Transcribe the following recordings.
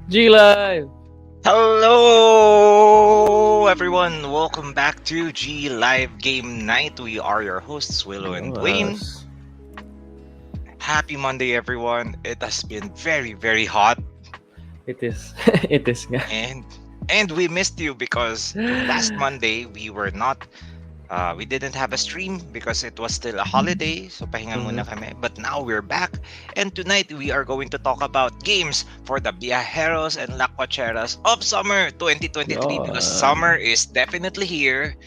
G-Live! Hello, everyone. Welcome back to G Live Game Night. We are your hosts, Willow and Dwayne. Yes. Happy Monday, everyone. It has been very, very hot, It is. It is nga. and we missed you because last Monday we didn't have a stream because it was still a holiday. So pahinga muna kami. But now we're back, and tonight we are going to talk about games for the Biyaheros and Lakwatseras of summer 2023 because summer is definitely here.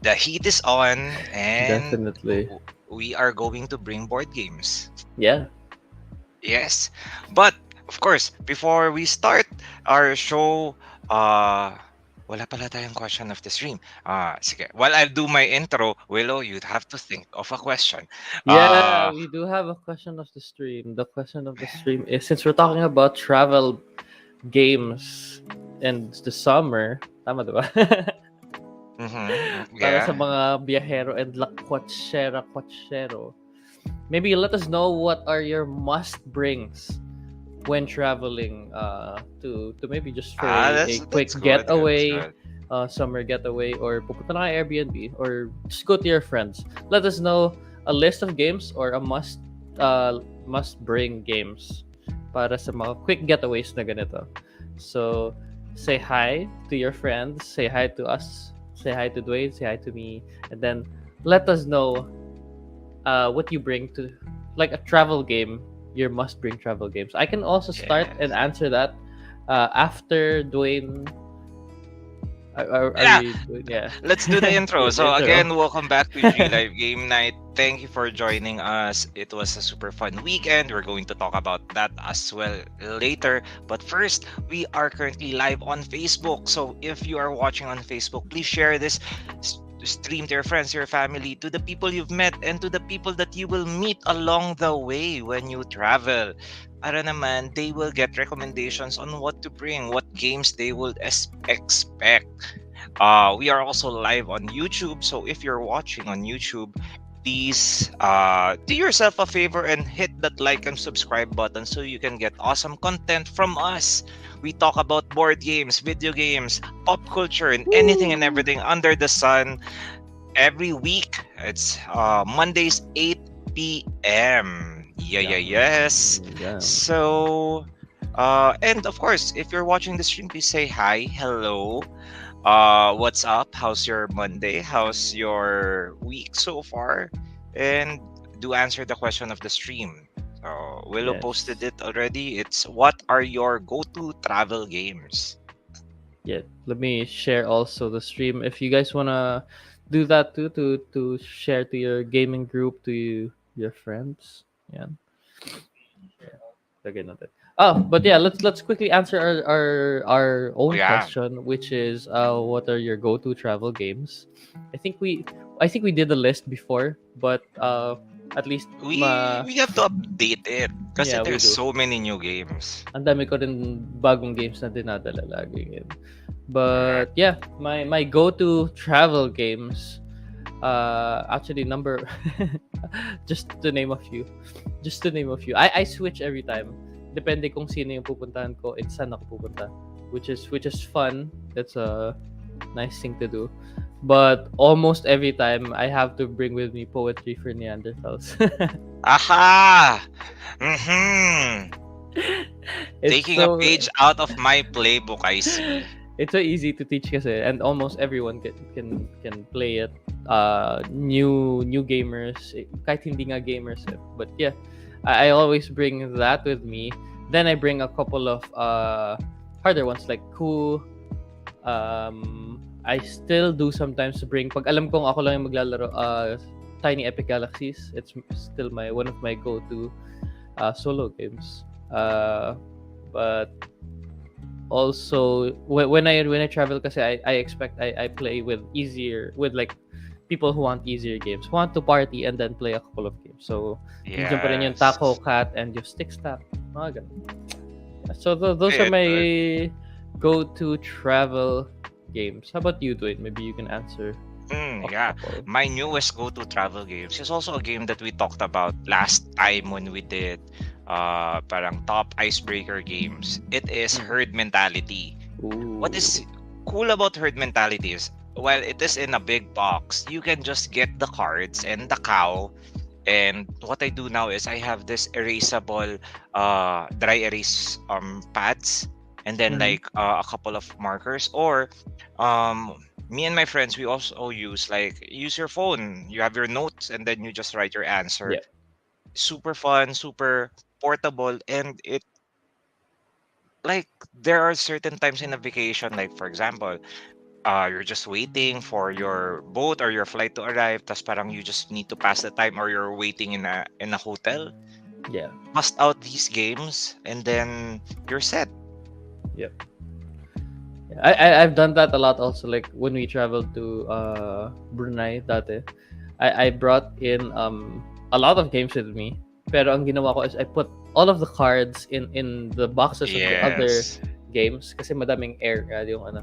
The heat is on, and Definitely. we are going to bring board games. Yeah. Yes, but of course, before we start our show, wala pala tayong question of the stream. Sige. While I do my intro, Willow, you'd have to think of a question. Yeah, we do have a question of the stream. The question of the stream is, since we're talking about travel games and the summer, tama diba? Para sa Yeah. mga biyahero and lakwatsera, maybe let us know what are your must-brings when traveling to maybe just for a quick That's good, getaway, that's summer getaway, or pupunta na kayo Airbnb, or just go to your friends. Let us know a list of games or a must bring games para sa mga quick getaways na ganito. So say hi to your friends, say hi to us, say hi to Dwayne, say hi to me, and then let us know what you bring to like a travel game, your must bring travel games. I can also start Yes. and answer that after Dwayne. Yeah. Yeah. Let's do the intro. Do the So intro. again, welcome back to G Live Game Night. Thank you for joining us. It was a super fun weekend. We're going to talk about that as well later. But first, we are currently live on Facebook. So if you are watching on Facebook, please share this stream to your friends, your family, to the people you've met, and to the people that you will meet along the way when you travel. Para naman, they will get recommendations on what to bring, what games they will expect. We are also live on YouTube, so if you're watching on YouTube, please do yourself a favor and hit that like and subscribe button so you can get awesome content from us. We talk about board games, video games, pop culture, and anything and everything under the sun every week. It's Mondays 8 p.m. Yes. Yeah. So, and of course, if you're watching the stream, please say hi, hello. What's up? How's your Monday? How's your week so far? And do answer the question of the stream. So Willow Yes. posted it already. It's what are your go-to travel games? Yeah. Let me share also the stream. If you guys wanna do that too, to share to your gaming group, to your friends. Yeah. Lagay natin. Oh, but yeah, let's quickly answer our own Yeah. question, which is what are your go-to travel games? I think we did the list before, but at least We have to update it kasi Yeah, we there's do. so many new games. Ang dami ko rin bagong games na dinadala lagi ngayon. But yeah, my go-to travel games, actually number just to name a few. I switch every time. Depende kung sino yung pupuntahan ko and saan ako pupunta, which is fun. That's a nice thing to do. But almost every time I have to bring with me poetry for Neanderthals. Aha! Mm-hmm. It's Taking so, a page out of my playbook, I see. It's so easy to teach kasi, and almost everyone can play it. New gamers, kahit hindi nga gamers. But yeah, I always bring that with me. Then I bring a couple of harder ones like Coup. I still do sometimes bring, pag alam kong ako lang yung maglalaro, Tiny Epic Galaxies. It's still one of my go-to solo games. But also when I travel kasi I expect I play with like people who want easier games, who want to party and then play a couple of games. So nandiyan pa rin yung Yes. Taco Cat and yung Stick Stack, mga ganun. So those are Good, my go-to travel games. How about you, Dwayne? Maybe you can answer. Yeah, Octopol. my newest go-to travel games is also a game that we talked about last time when we did parang top icebreaker games. It is Mm. herd mentality. What Ooh. is cool about herd mentality is while it is in a big box, you can just get the cards and the cow. And what I do now is I have this erasable dry erase pads, and then Mhm. like a couple of markers, or um me and my friends, we also use your phone, you have your notes, and then you just write your answer. Yeah. Super fun, super portable, and it like there are certain times in a vacation, like for example, you're just waiting for your boat or your flight to arrive, tas parang you just need to pass the time, or you're waiting in a hotel. Yeah. Bust out these games, and then you're set. Yeah. I've done that a lot also, like when we traveled to Brunei dati. I brought in a lot of games with me. Pero ang ginawa ko is I put all of the cards in the boxes of the other Yes. games kasi madaming air nga yung ano.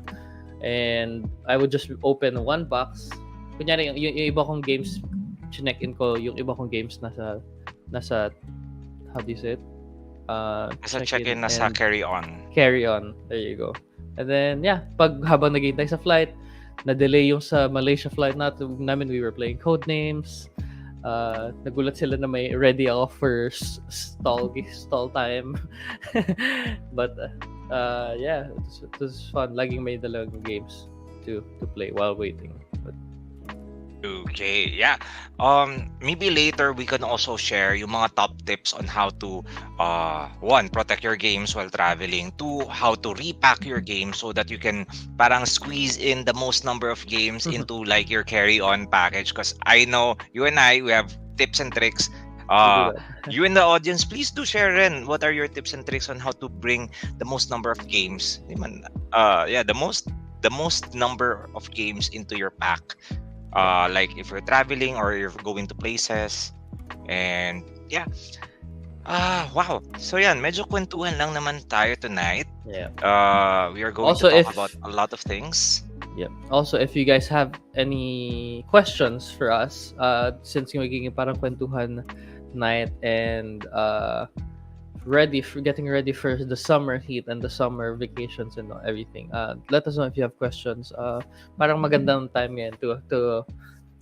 And I would just open one box. Kunyari yung iba kong games chinek-in ko, yung iba kong games nasa how do you say it? As a Check-in check-in na sa and carry on. carry on. There you go. And then, yeah, habang naghihintay sa flight, na-delay yung sa Malaysia flight namin, we were playing code names. Nagulat sila na may ready ako for stall time. But, yeah, it was fun. Laging may dalawang games to play while waiting. But, Okay, yeah. Maybe later we can also share yung mga top tips on how to one, protect your games while traveling, two, how to repack your games so that you can parang squeeze in the most number of games into like your carry-on package, because I know you and we have tips and tricks. we do that. You in the audience, please do share in what are your tips and tricks on how to bring the most number of games. Di man, yeah, the most number of games into your pack. Like if you're traveling or you're going to places, and yeah. Wow. So yan, medyo kwentuhan lang naman tayo tonight. Yeah. We are going Also, to talk if about a lot of things. yeah. Also, if you guys have any questions for us, since yung magiging parang kwentuhan night and getting ready for the summer heat and the summer vacations and everything. Let us know if you have questions. Parang magandang time ngayon to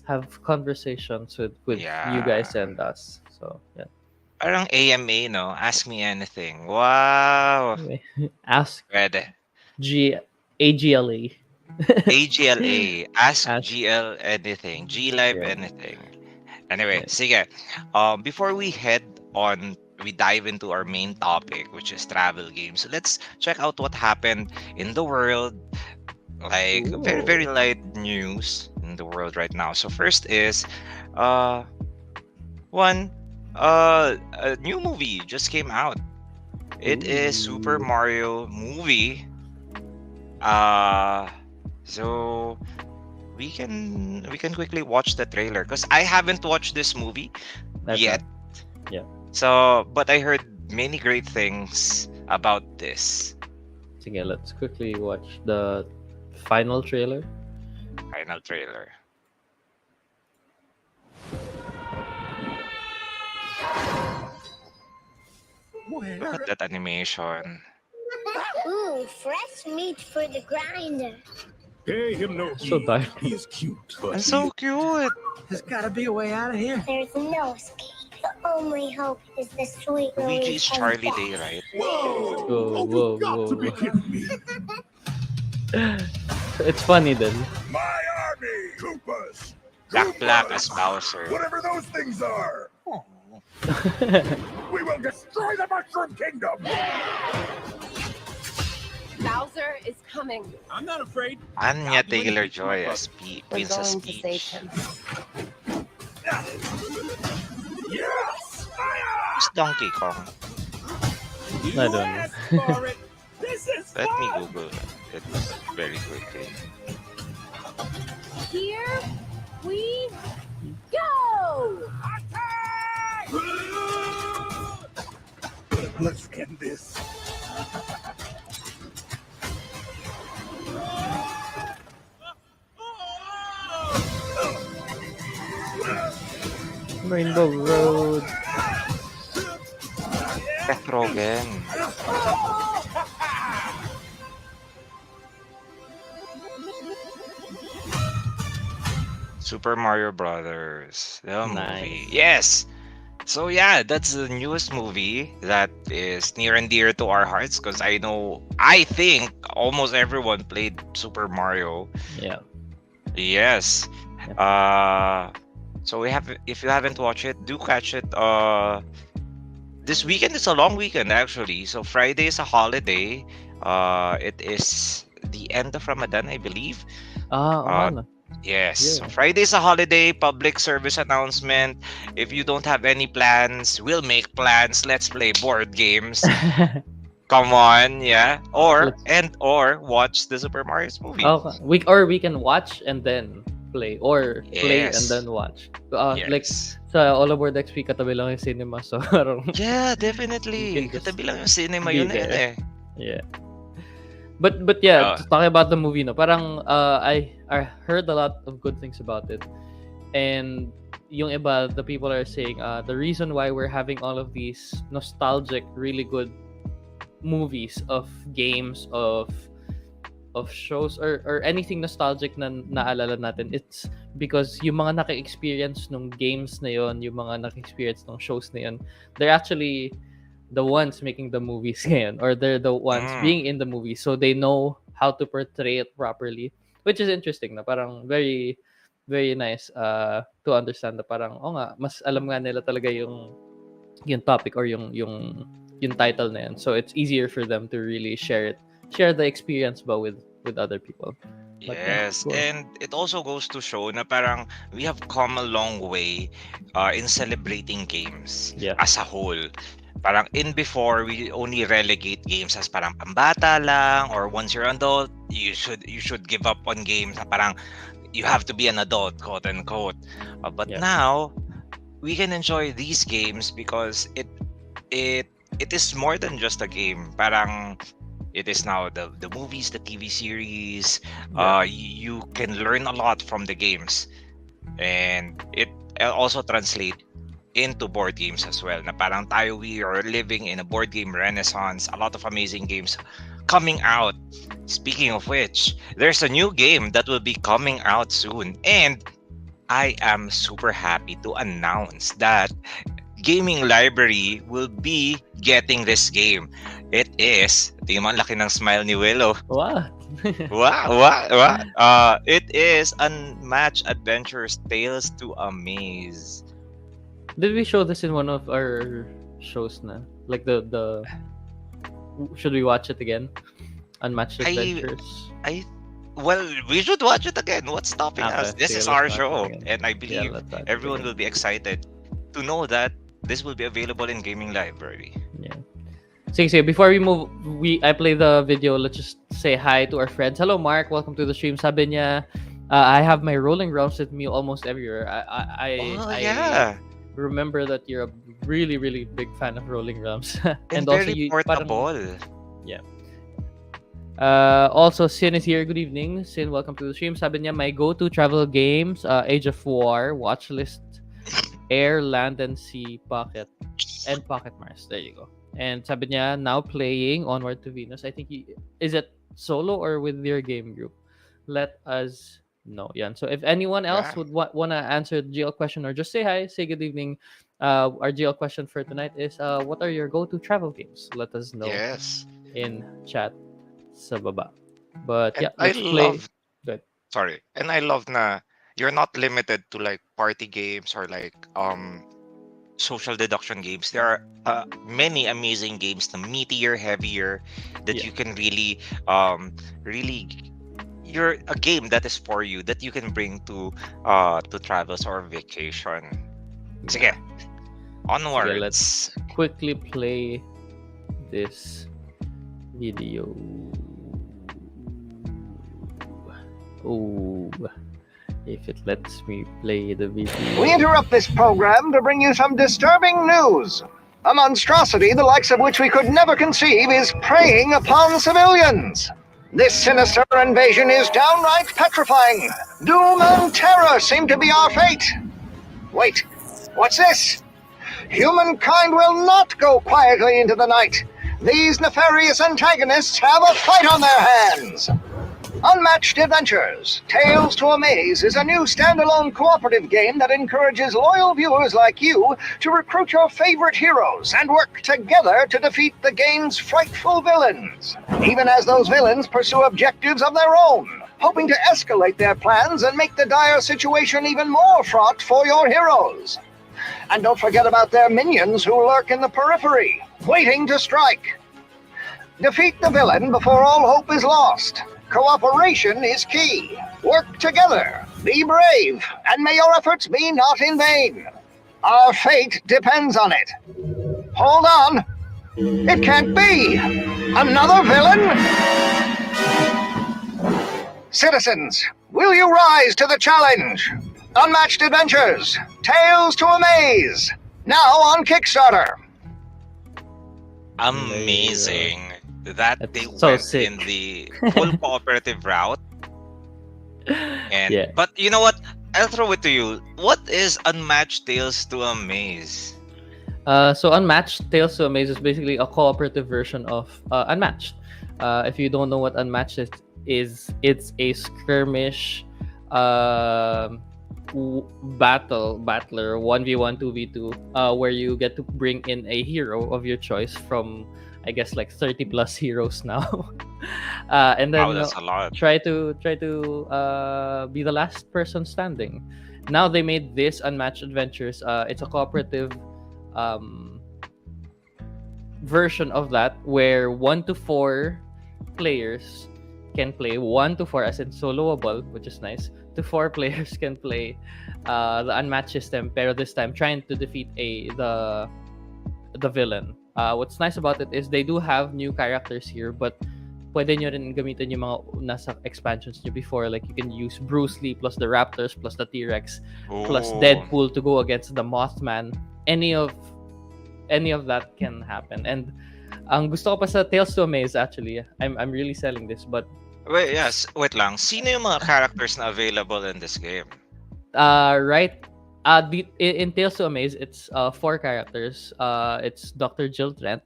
have conversations with you guys Yeah. and us. So yeah. Parang AMA, no? Ask me anything. Wow. Anyway, ask Pwede. AGLA. AGLA. Ask Ask. GL anything. G Live Yeah. anything. Anyway, Yeah. sige. Before we dive into our main topic, which is travel games. Let's check out what happened in the world. Like very, very Ooh. light news in the world right now. So first is one a new movie just came out. It is Super Ooh. Mario movie. So we can quickly watch the trailer because I haven't watched this movie I've yet. not. Yeah. So, but I heard many great things about this Sige, let's quickly watch the final trailer. final trailer. Look at that animation. Ooh, fresh meat for the grinder. Pay him no So heed. dark. He is cute, but And so cute. There's gotta be a way out of here. There's no escape. The only hope is the sweet Luigi release is of Charlie death. Day, right? whoa! Whoa, Oh, whoa, you got to be whoa. kidding me! It's funny then. My army, Koopas, Black as Koopas, Bowser. whatever those things are. We will destroy the Mushroom Kingdom. Bowser is coming. I'm not afraid. Anya Taylor-Joy as We're Princess going to save Peach. him. Yes! Who's Donkey Kong? You I don't know. asked for it. This is Let me fun. Google it very quickly. Here we go! Let's get this. Rainbow Road. Seth Rogen. Super Mario Brothers, the movie. Nice. Yes. So yeah, that's the newest movie that is near and dear to our hearts because I think almost everyone played Super Mario. Yeah. Yes. Yeah. So if you haven't watched it, do catch it. This weekend is a long weekend actually. So Friday is a holiday. It is the end of Ramadan, I believe. Uh, Ano? Yes. So Yeah. Friday is a holiday, public service announcement. If you don't have any plans, we'll make plans. Let's play board games. Come on, yeah. Or watch the Super Mario's movie. We can watch and then play, or play and Yes. then watch. Like Yes. sa All Aboard XP, katabi lang yung cinema, so parang Yeah, You definitely. can just Katabi lang yung cinema be yun there. eh. yeah. But yeah, Uh, talking about the movie, no, parang I heard a lot of good things about it, and yung iba, the people are saying the reason why we're having all of these nostalgic, really good movies of games of shows or anything nostalgic na naalala natin, it's because yung mga naka-experience nung games na yon, yung mga naka-experience nung shows na yon, they're actually the ones making the movies ngayon, or they're the ones being in the movie, so they know how to portray it properly, which is interesting na parang very very nice to understand na parang nga mas alam nga nila talaga yung topic or yung title na yan, so it's easier for them to really share the experience ba with other people. But yeah, Yes, cool. and it also goes to show na parang we have come a long way in celebrating games Yeah. as a whole. Parang before we only relegate games as parang pambata lang, or once you're an adult, you should give up on games. Parang you have to be an adult, quote unquote. But Yeah. now we can enjoy these games because it is more than just a game. Parang it is now the movies, the TV series. You can learn a lot from the games, and it also translate into board games as well. Na parang we are living in a board game renaissance. A lot of amazing games coming out. Speaking of which, there's a new game that will be coming out soon, and I am super happy to announce that Gaming Library will be getting this game. It is, tingnan mo, ang laki ng smile ni Willow. Wow. It is Unmatched Adventures Tales to Amaze. Did we show this in one of our shows na? Like the should we watch it again? Unmatched Adventures. Well, we should watch it again. What's stopping Okay, us? This sige, is let's our watch it show, again. and I Yeah, believe let's watch it everyone again. will be excited to know that this will be available in Gaming Library. Yeah. Sige, before we move, I play the video. Let's just say hi to our friends. Hello, Mark. Welcome to the stream. Sabi niya, I have my rolling realms with me almost everywhere. I remember that you're a really, really big fan of rolling realms. And also very parang- portable. also, Sin is here. Good evening. Sin, welcome to the stream. Sabi niya, my go-to travel games, Age of War, Watchlist, Air, Land and Sea, Pocket, and Pocket Mars. There you go. And sabi niya, now playing Onward to Venus. I think is it solo or with your game group? Let us know. Yan. So if anyone else would want to answer the GL question or just say hi, say good evening. Our GL question for tonight is, what are your go-to travel games? Let us know Yes. in chat sa baba. But And yeah, let's play. Good. Sorry. And I love na you're not limited to like party games or like social deduction games. There are many amazing games, the meatier, heavier, that Yeah. you can really you're a game that is for you, that you can bring to travels or vacation. Sige. Onwards. Sige, let's quickly play this video. Oh, if it lets me play the video. We interrupt this program to bring you some disturbing news. A monstrosity the likes of which we could never conceive is preying upon civilians. This sinister invasion is downright petrifying. Doom and terror seem to be our fate. Wait, What's this? Humankind will not go quietly into the night. These nefarious antagonists have a fight on their hands. Unmatched Adventures, Tales to Amaze is a new standalone cooperative game that encourages loyal viewers like you to recruit your favorite heroes and work together to defeat the game's frightful villains, even as those villains pursue objectives of their own, hoping to escalate their plans and make the dire situation even more fraught for your heroes. And don't forget about their minions who lurk in the periphery, waiting to strike. Defeat the villain before all hope is lost. Cooperation is key. Work together, be brave, and may your efforts be not in vain. Our fate depends on it. Hold on. It can't be. Another villain? Citizens, will you rise to the challenge? Unmatched Adventures, Tales to Amaze, now on Kickstarter. Amazing that That's they so went sick. in the full cooperative route. And Yeah. but you know what? I'll throw it to you. What is Unmatched Tales to Amaze? So Unmatched Tales to Amaze is basically a cooperative version of Unmatched. If you don't know what Unmatched is, it's a skirmish battler 1v1 2v2 where you get to bring in a hero of your choice from, I guess, like 30 plus heroes now. And then Wow, that's a lot. try to be the last person standing. Now they made this Unmatched Adventures. It's a cooperative version of that where 1 to 4 players can play. 1 to 4 as in soloable, which is nice. To 4 players can play the Unmatched system, pero this time trying to defeat the villain. What's nice about it is they do have new characters here, but pwede nyo rin gamitin yung mga nasa expansions nyo before. Like you can use Bruce Lee plus the Raptors plus the T-Rex plus Ooh. Deadpool to go against the Mothman. Any of that can happen. And ang gusto ko pa sa Tales to Amaze, actually, I'm really selling this, but Wait, yes. Wait lang. Sino yung mga characters na available in this game? in Tales to Amaze, it's 4 characters. It's Dr. Jill Trent,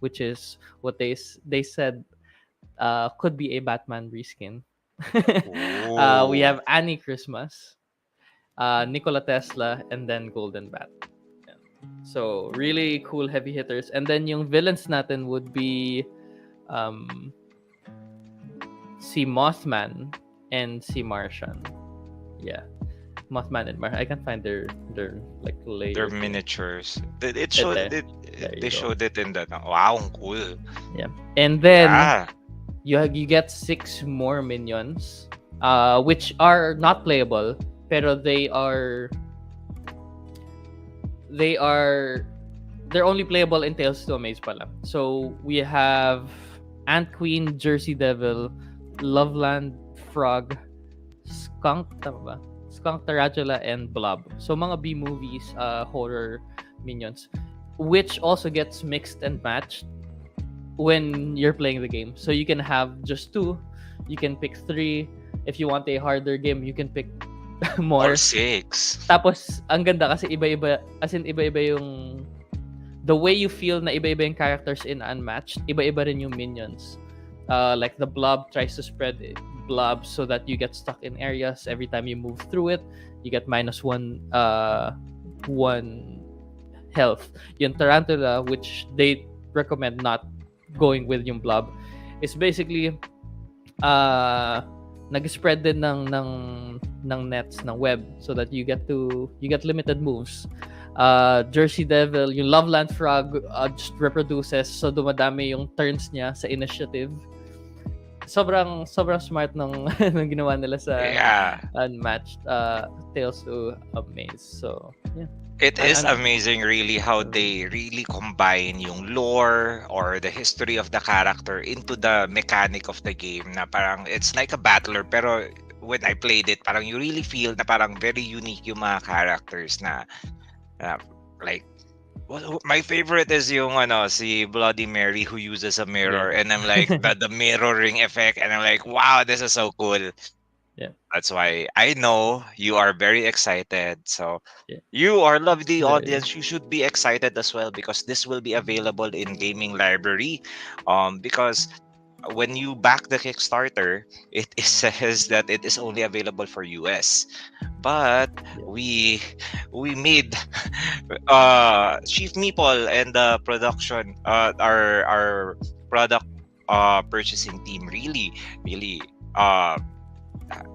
which is what they said could be a Batman reskin. We have Annie Christmas, Nikola Tesla, and then Golden Bat. Yeah. So really cool heavy hitters. And then yung villains natin would be si Mothman and si Martian. Yeah. Mothman and Martian. I can find their like layers. Their miniatures. It Right showed there. it. There you They go. showed it in that. Wow, cool. And then Yeah. you get 6 more minions, which are not playable, pero they're only playable in Tales to Amaze pala. So we have Ant Queen, Jersey Devil, Loveland Frog, Skunk, tama ba? Skunk Tarantula, and Blob. So mga B movies, horror minions, which also gets mixed and matched when you're playing the game. So you can have just 2, you can pick 3. If you want a harder game, you can pick more. Or 6. Tapos ang ganda kasi iba-iba, as in iba-iba yung the way you feel na iba-iba yung characters in Unmatched, iba-iba rin yung minions. Like the Blob tries to spread blobs so that you get stuck in areas. Every time you move through it, you get -1 health. Yung Tarantula, which they recommend not going with yung Blob, is basically nag-spread din ng nets, ng web, so that you get limited moves. Jersey Devil, yung Loveland Frog just reproduces, so dumadami yung turns niya sa initiative. Sobrang smart ng ginawa nila sa Unmatched Tales to Amaze. So yeah, It is amazing really how they really combine yung lore or the history of the character into the mechanic of the game, na parang it's like a battler, pero when I played it, parang you really feel na parang very unique yung mga characters na like, well, my favorite is yung si Bloody Mary who uses a mirror, and I'm like the mirroring effect, and I'm like, wow, this is so cool. Yeah. That's why I know you are very excited. So Yeah. you, our lovely Very. audience, you should be excited as well because this will be available in gaming library. Because when you back the Kickstarter, it says that it is only available for US. But Yeah. we made Chief Meeple and the production our product purchasing team really uh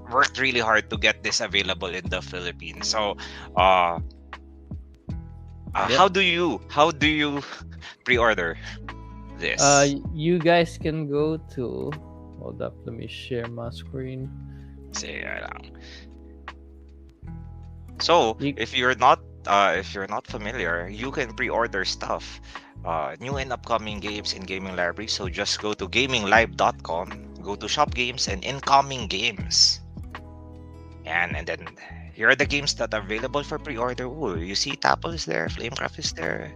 worked really hard to get this available in the Philippines. So uh, Yeah. how do you pre-order this? You guys can go to. Hold up, let me share my screen. Say lang. So You- if you're not familiar, you can pre-order stuff. New and upcoming games in gaming library. So just go to gaminglive.com, go to shop games and incoming games. And then here are the games that are available for pre-order. Ooh, you see Tapple is there, Flamecraft is there,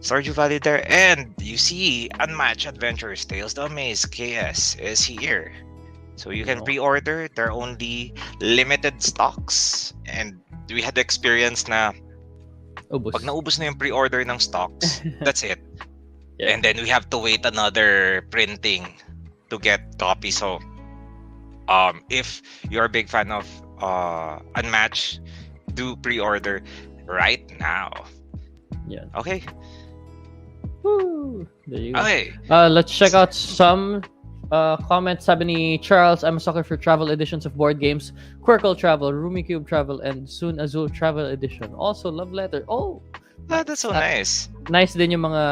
Stardew Valley there, and you see Unmatched Adventures, Tales to Amaze, KS is here. So you can No. pre-order. There are only limited stocks. And we had the experience na Ubus. pag naubos na yung pre-order ng stocks, that's it. Yeah. And then we have to wait another printing to get copy. So if you're a big fan of Unmatched, do pre-order right now. Yeah. Okay. Woo! There you go. Okay. Let's check out some comments. Sabi ni Charles, I'm a sucker for travel editions of board games. Quirkle Travel, Rumicube Travel, and soon Azul Travel Edition. Also, Love Letter. Oh! That's so nice. Nice din yung mga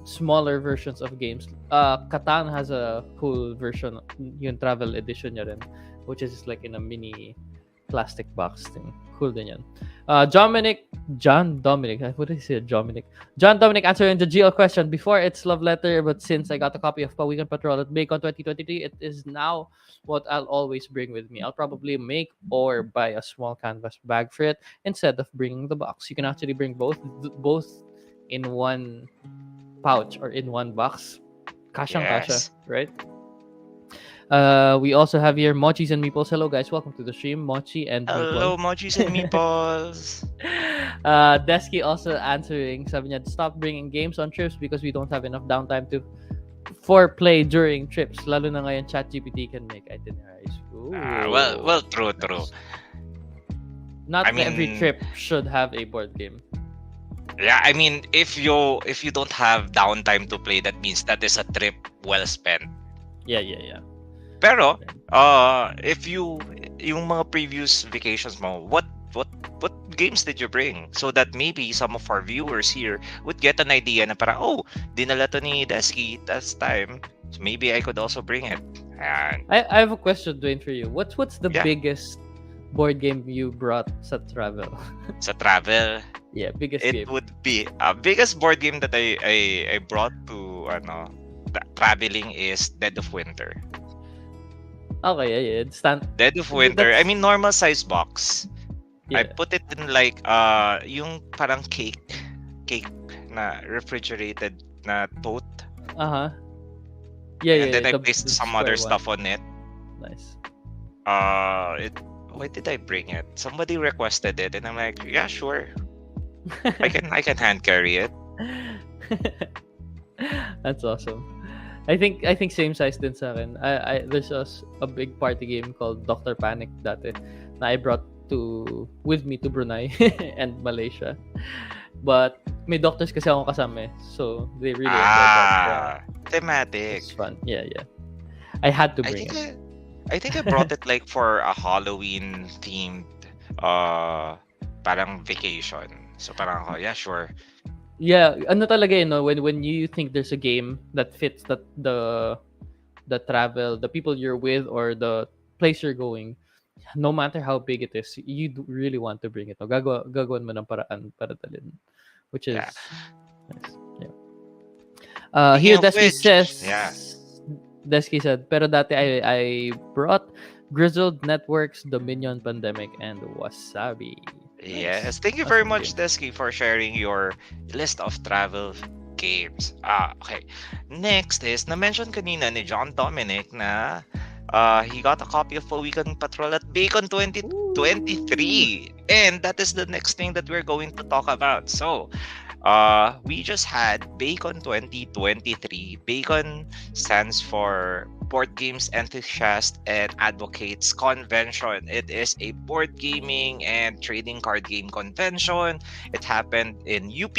smaller versions of games. Catan has a cool version, yung travel edition niya rin, which is like in a mini plastic box thing. Cool din yan. John Dominic. What did I say? John Dominic answering the GL question. Before it's Love Letter, but since I got a copy of Pawikan Patrol at BAECON 2023, it is now what I'll always bring with me. I'll probably make or buy a small canvas bag for it instead of bringing the box. You can actually bring both in one pouch or in one box. Kasyang kasha, Yes. right? We also have here Mochis and Meeples. Hello guys, welcome to the stream. Mochi and Hello, Meeple. Mochis and Meeples. Desky also answering. Sabi niya, stop bringing games on trips because we don't have enough downtime for play during trips. Lalo na ngayon, ChatGPT can make itineraries. Ooh. Well, true. Not I every mean- trip should have a board game. Yeah, I mean, if you don't have downtime to play, that means that is a trip well spent. Yeah. Pero, if yung mga previous vacations mo, what games did you bring? So that maybe some of our viewers here would get an idea na para, oh, dinala to ni Desky last time, so maybe I could also bring it. And I have a question, Dwayne, for you. What's the Yeah. biggest board game you brought sa travel? sa travel, Yeah, biggest it game. would be biggest board game that I brought to traveling is Dead of Winter. Okay, yeah. Dead of Winter. I That's- mean, normal size box. I Yeah. put it in like yung parang cake na refrigerated na tote. Uh-huh. Yeah. And then I the placed some square other one. stuff on it. Nice. Why did I bring it? Somebody requested it, and I'm like, yeah, sure. I can hand carry it. That's awesome. I think same size din sa akin. There's a big party game called Dr. Panic dati na I brought with me to Brunei and Malaysia. But may doctors kasi akong kasama so they really enjoyed that. Thematic. It's fun. Yeah. I had to I bring think it. I think I brought it like for a Halloween themed parang vacation. So parang ako, yeah, sure. Yeah, ano talaga yun, no? When you think there's a game that fits the travel, the people you're with, or the place you're going, no matter how big it is, you really want to bring it. No? Gagawin mo ng paraan para dalhin. Which is Yeah. nice. Yeah. Speaking Here of Desky which, says, yeah. Desky said, pero dati I brought Grizzled Networks, Dominion Pandemic, and Wasabi. Yes, thank you very Awesome much, Desky, for sharing your list of travel games. Okay. Next is, na-mention kanina ni John Dominic na He got a copy of a Weekend Patrol at BAECON 2023. And that is the next thing that we're going to talk about. So, we just had BAECON 2023. BAECON stands for Board Games Enthusiast and Advocates Convention. It is a board gaming and trading card game convention. It happened in UP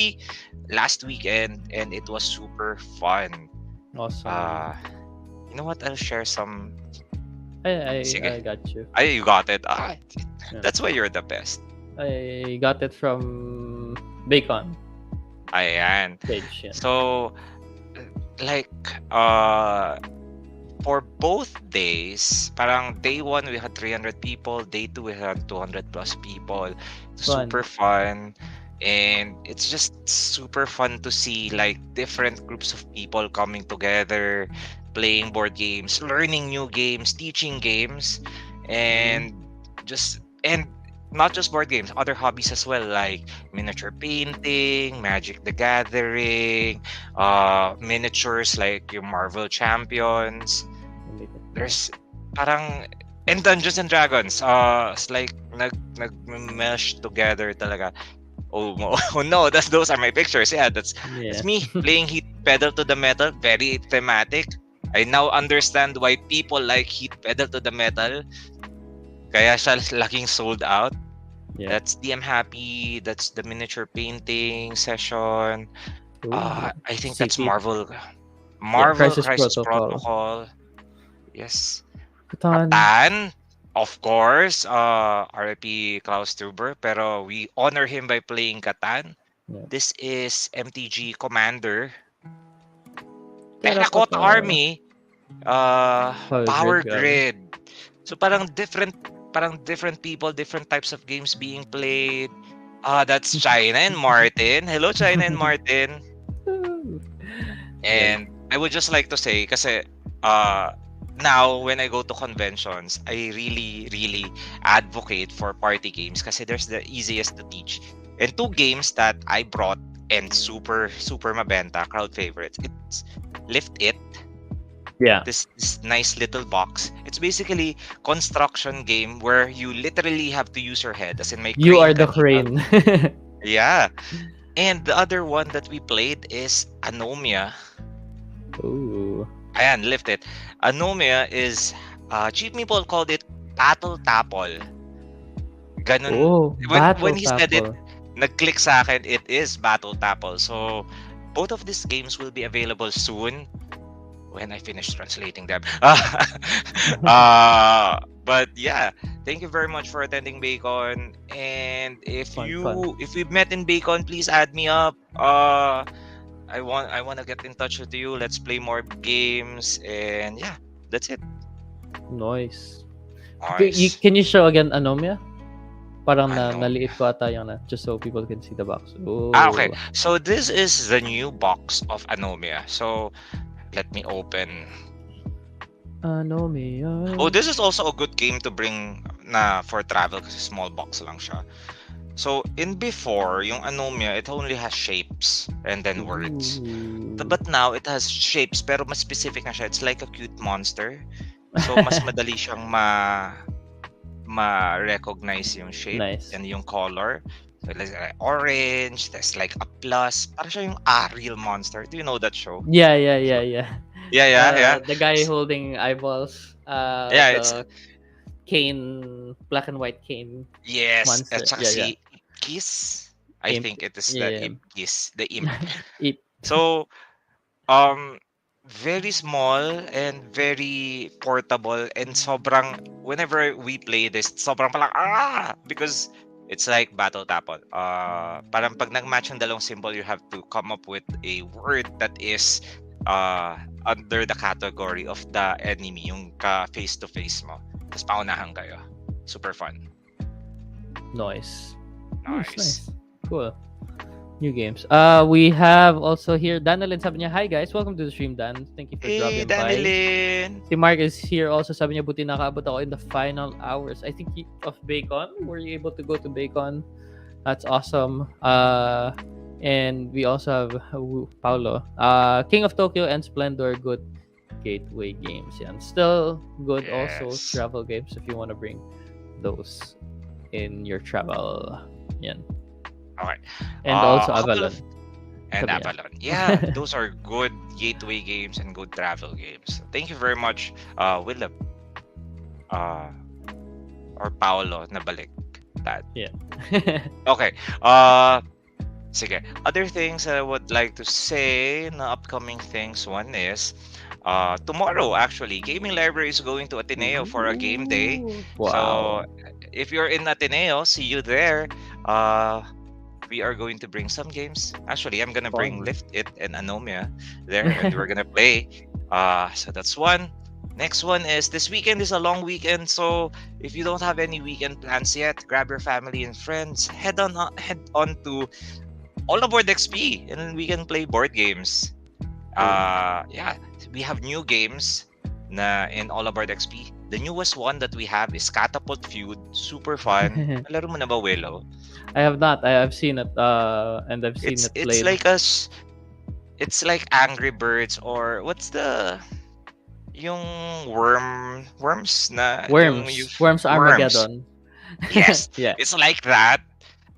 last weekend and it was super fun. Awesome. You know what? I'll share some. I Sige. got you. You got it. Yeah. That's why you're the best. I got it from BAECON Ayan. page. Yeah. So, like, for both days, parang day 1 we had 300 people, day 2 we had 200 plus people. Fun. Super fun. And it's just super fun to see like different groups of people coming together, playing board games, learning new games, teaching games, and not just board games, other hobbies as well, like miniature painting, Magic the Gathering, miniatures like yung Marvel Champions. There's parang and Dungeons and Dragons. It's like nag-mesh together talaga. Oh no, those are my pictures. Yeah, that's me playing Heat Pedal to the Metal. Very thematic. I now understand why people like Heat Pedal to the Metal. Kaya siya laking sold out. Yeah. That's the I'm Happy. That's the miniature painting session. I think that's CP. Marvel Crisis Crisis Protocol. Protocol. Yes. Catan. Catan, of course, RIP Klaus Tuber, pero we honor him by playing Catan. Yeah. This is MTG Commander. Terracotta. Terracotta Army, Power Grid. Grid. So parang different people, different types of games being played. That's China and Martin. Hello, China and Martin. And I would just like to say, kasi now when I go to conventions, I really advocate for party games kasi there's the easiest to teach. And 2 games that I brought and super mabenta, crowd favorites. It's Lift It. Yeah. This nice little box. It's basically construction game where you literally have to use your head. As in my You are the kanina. crane. Yeah. And the other one that we played is Anomia. Ooh. Ayan, Lift It. Anomia is, Chief Meeple called it Battle Tapol. Ganun. Oh, When he said it, Tapol. nag-click sa akin, it is Battle Tapol. So, both of these games will be available soon when I finish translating them. But yeah, thank you very much for attending BAECON. And if we've met in BAECON, please add me up. I want to get in touch with you. Let's play more games. And yeah, that's it. Nice. Nice. Can you show again Anomia? Parang Anomia. naliit ko ata yung just so people can see the box. Oh. Okay. So this is the new box of Anomia. So let me open. Anomia. Oh, this is also a good game to bring na for travel kasi small box lang siya. So in before, yung Anomia, it only has shapes and then words. Ooh. But now it has shapes pero mas specific na siya. It's like a cute monster. So mas madali siyang ma-recognize yung shape Nice. and yung color. So like orange, there's like a plus. Parang siya yung Ariel monster. Do you know that show? Yeah. Yeah. The guy holding eyeballs. Yeah, the it's cane, black and white cane. yes. monster. At saka Yeah, si Kiss. I Imp. think it is Yeah. the Imp Kiss, the Imp. Imp. So, very small and very portable and sobrang whenever we play this, sobrang palang because it's like battle tapon. Parang pag nag-match ang dalawang symbol, you have to come up with a word that is under the category of the enemy, yung ka face to face mo. Tapos paunahan kayo. Super fun. Nice. Nice. Cool. New games. We have also here Danilin, sabi niya, hi guys, welcome to the stream, Dan. Thank you for Hey, dropping by. Danilin! Si Mark is here also, sabi niya, buti nakaabot ako in the final hours. I think of BAECON. Were you able to go to BAECON? That's awesome. And we also have Paulo. King of Tokyo and Splendor, good. gateway games. Yan. Still good also Yes. travel games if you want to bring those in your travel. Yan. Okay. And also A couple Avalon. of- and Sabi niya. Avalon. Yeah, those are good gateway games and good travel games. Thank you very much, Willem. Or Paolo na balik. That. Yeah. Okay. Sige. Other things I would like to say na upcoming things. One is tomorrow actually Gaming Library is going to Ateneo for a game day. Wow. So if you're in Ateneo, see you there. We are going to bring some games. Actually, I'm gonna bring Fun. Lift It and Anomia there, and we're gonna play. So that's one. Next one is this weekend is a long weekend, so if you don't have any weekend plans yet, grab your family and friends, head on to All Aboard XP, and we can play board games. Yeah, we have new games na in All Aboard XP. The newest one that we have is Catapult Feud. Super fun. Laro mo na ba, Willow? I have not. I've seen it and I've seen it It's played. like it's like Angry Birds, or what's the yung worms na Worms. yung Worms Armageddon. Yes. Yeah. It's like that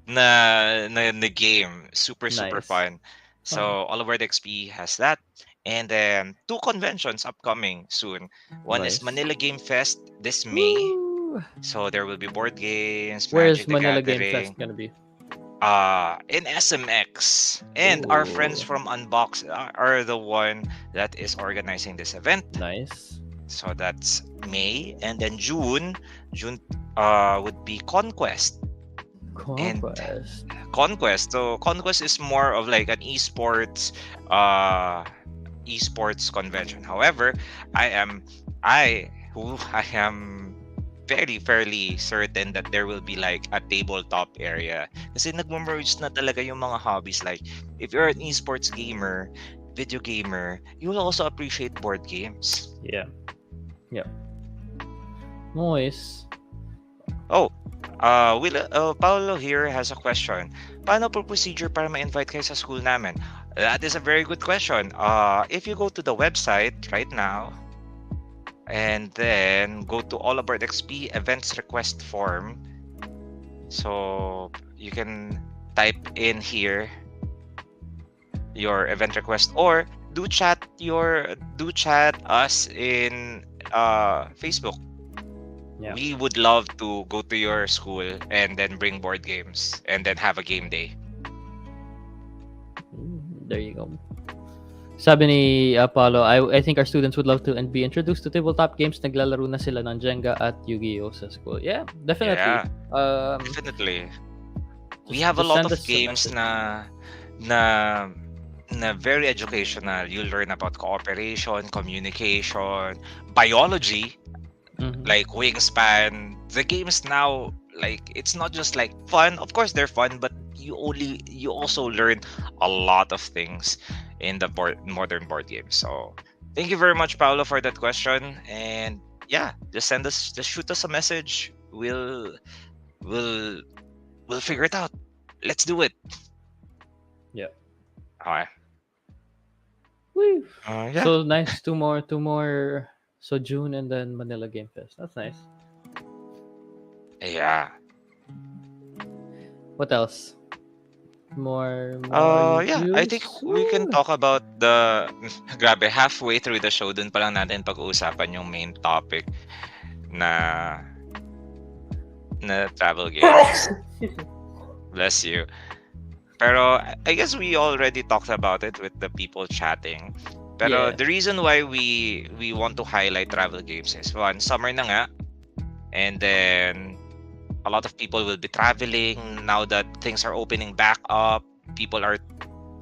na game. Super Nice. fun. So All Over the XP has that. And then 2 conventions upcoming soon. One is Nice. Manila Game Fest this May. Woo! So there will be board games. Where's Magic the Manila Game Gathering, Fest gonna be? in SMX. And our friends Ooh. from Unbox are the one that is organizing this event. Nice. So that's May. And then June would be Conquest. Conquest. So Conquest is more of like an esports convention. However, I am fairly certain that there will be like a tabletop area. Kasi nagmo-merge na talaga yung mga hobbies. Like, if you're an esports gamer, video gamer, you will also appreciate board games. Yeah. Yep. Nice. Paolo here has a question. Paano po procedure para ma-invite kayo sa school namin? That is a very good question. If you go to the website right now, and then go to All Aboard XP events request form. So you can type in here your event request, or do chat us in Facebook. Yeah. We would love to go to your school and then bring board games and then have a game day. There you go. Sabi ni Apollo, I think our students would love to and be introduced to tabletop games. Naglalaro na sila ng Jenga at Yu-Gi-Oh sa school. Yeah, definitely. Yeah. Definitely. We have a just lot send of us a games message. na very educational. You learn about cooperation, communication, biology, Mhm. like Wingspan. The games now, like, it's not just like fun. Of course they're fun, but you also learn a lot of things in the modern board games. So thank you very much, Paolo, for that question. And yeah, just shoot us a message. We'll figure it out. Let's do it. Yeah. Okay. Woo. Yeah. So nice. Two more. So June and then Manila Game Fest. That's nice. Yeah. What else? More Yeah, I think we can talk about the grabe, halfway through the show dun pa lang natin pag-uusapan yung main topic na travel games. Bless you. Pero I guess we already talked about it with the people chatting. Pero Yeah. the reason why we want to highlight travel games is, one, summer na nga, and then a lot of people will be traveling now that things are opening back up. People are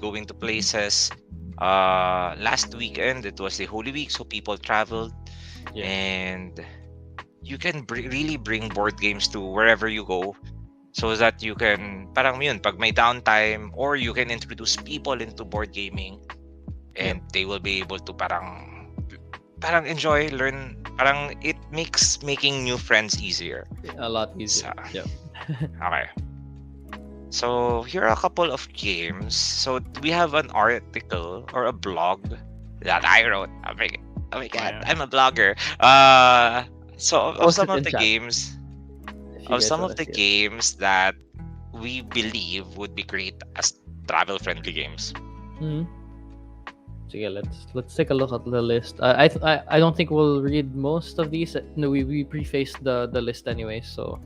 going to places. Last weekend it was the Holy Week, so people traveled. Yeah. And you can really bring board games to wherever you go, so that you can parang yun, pag may downtime, or you can introduce people into board gaming, and they will be able to parang enjoy, learn. Parang it makes making new friends easier. A lot easier. So- Yep. Okay. So here are a couple of games. So we have an article or a blog that I wrote. Oh my god, Yeah. I'm a blogger. So of Post some it of in the chat games, if you guys some wanna of the see it. games that we believe would be great as travel-friendly games. Mhm. Sige, let's take a look at the list. I don't think we'll read most of these. No, we prefaced the list anyway. So,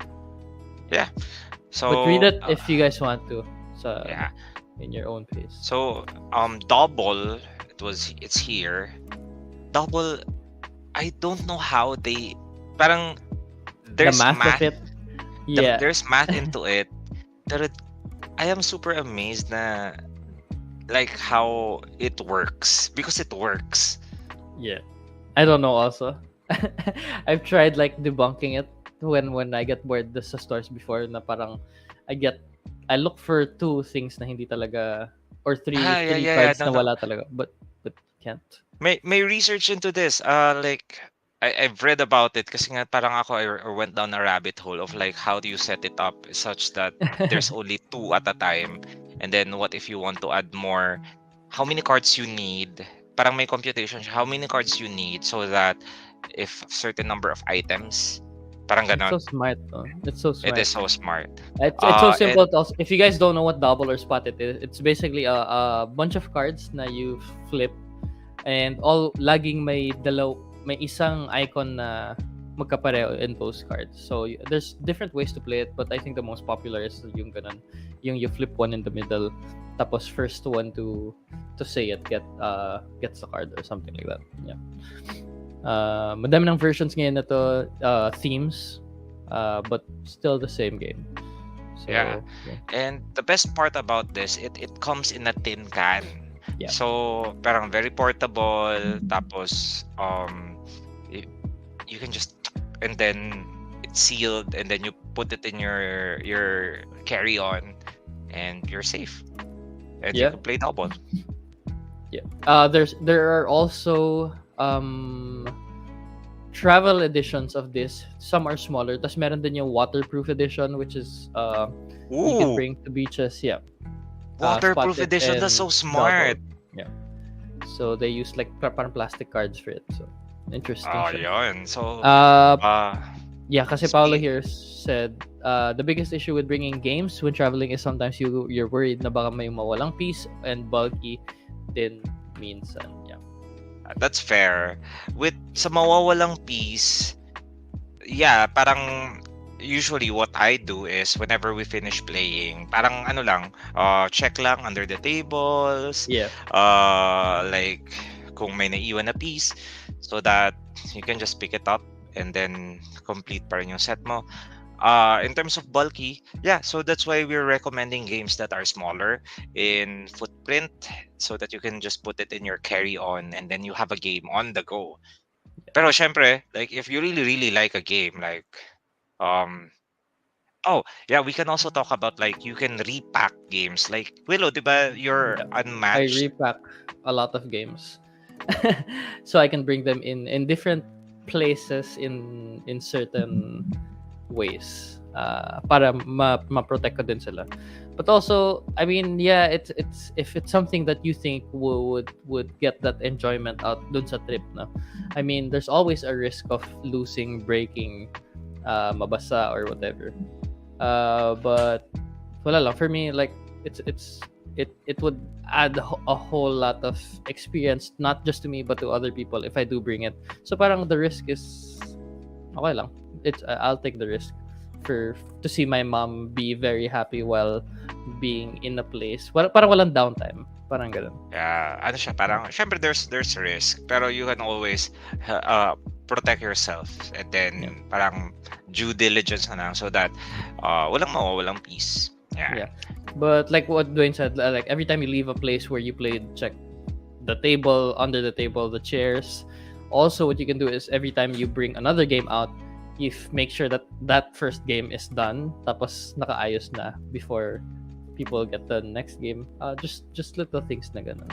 Yeah. but read So it if you guys want to. So, yeah. in your own pace. So double. It's here. Double. I don't know how they. Parang The there's math of math. it. Yeah. There's math into it. Pero I am super amazed na like how it works because it works. Yeah. I don't know also. I've tried like debunking it when I get bored sa stores before na parang I look for two things na hindi talaga or Ah, yeah, three yeah, yeah. cards No, na no. wala talaga but can't. May research into this. Like I've read about it kasi nga parang ako I went down a rabbit hole of like how do you set it up such that there's only two at a time, and then what if you want to add more? How many cards you need? Parang may computation siya, how many cards you need so that if certain number of items, parang It's so ganon. smart. It's so It smart. is so smart. It's so And simple. To also, if you guys don't know what double or spot it is, it's basically a bunch of cards na you flip and all laging may isang icon na magkapareho in those cards. So there's different ways to play it, but I think the most popular is yung ganun, yung you flip one in the middle, tapos first one to say it gets the card or something like that. Yeah. Madami ng versions ngayon na to, themes, but still the same game. So, Yeah. And the best part about this, it comes in a tin can. Yeah. So parang very portable. Tapos you can just, and then it's sealed, and then you put it in your carry on, and you're safe. And you Yeah. can play double. Yeah. There are also travel editions of this. Some are smaller. Tas meron din yung waterproof edition, which is you can Ooh, bring to beaches. Yeah. waterproof Spotted edition. That's and so smart. double. Yeah. So they use like parang plastic cards for it. So interesting. Oh, siya. yun. So Yeah, kasi Paolo here said the biggest issue with bringing games when traveling is sometimes you're worried na baka may mawalang piece and bulky din minsan. Yeah. that's fair. With sa mawawalang piece, yeah, parang usually what I do is whenever we finish playing, parang ano lang, check lang under the tables, Yeah. like kung may naiwan na piece, so that you can just pick it up and then complete pa rin yung set mo. In terms of bulky, yeah, so that's why we're recommending games that are smaller in footprint so that you can just put it in your carry-on and then you have a game on the go. Pero syempre, like if you really like a game, like oh yeah, we can also talk about like you can repack games. Like Willow, diba, you're I unmatched. repack a lot of games. So I can bring them in different places in certain ways para ma-protect ko din sila. But also, I mean, yeah, it's if it's something that you think would get that enjoyment out dun sa trip na. I mean, there's always a risk of losing, breaking, mabasa or whatever. But wala lang, for me, like it would add a whole lot of experience, not just to me but to other people if I do bring it. So parang the risk is okay lang. I'll take the risk to see my mom be very happy while being in a place. Parang walang downtime. Parang ganun. Yeah, ano siya, parang syempre there's risk, pero you can always protect yourself, and then parang due diligence na lang so that walang mawawalang peace. Yeah. But like what Dwayne said, like every time you leave a place where you played, check the table, under the table, the chairs. Also, what you can do is every time you bring another game out, you make sure that first game is done, tapos nakaayos na before people get the next game. Just little things na ganun.